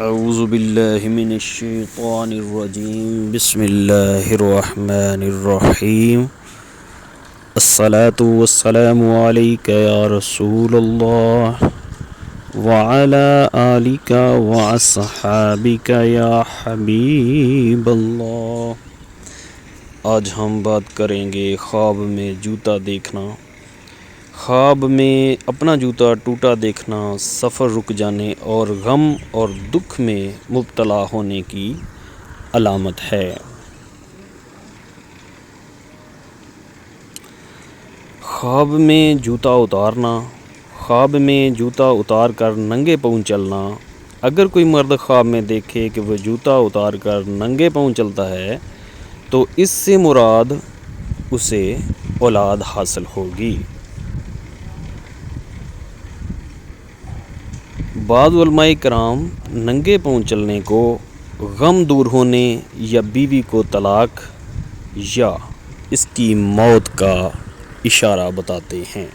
اعوذ باللہ من الشیطان الرجیم بسم اللہ الرحمن الرحیم الصلاة والسلام علیک یا رسول اللہ وعلی آلک واصحابک یا حبیب اللہ۔ آج ہم بات کریں گے خواب میں جوتا دیکھنا۔ خواب میں اپنا جوتا ٹوٹا دیکھنا سفر رک جانے اور غم اور دکھ میں مبتلا ہونے کی علامت ہے۔ خواب میں جوتا اتارنا، خواب میں جوتا اتار کر ننگے پاؤں چلنا۔ اگر کوئی مرد خواب میں دیکھے کہ وہ جوتا اتار کر ننگے پاؤں چلتا ہے تو اس سے مراد اسے اولاد حاصل ہوگی۔ بعض علماء کرام ننگے پاؤں چلنے کو غم دور ہونے یا بیوی کو طلاق یا اس کی موت کا اشارہ بتاتے ہیں۔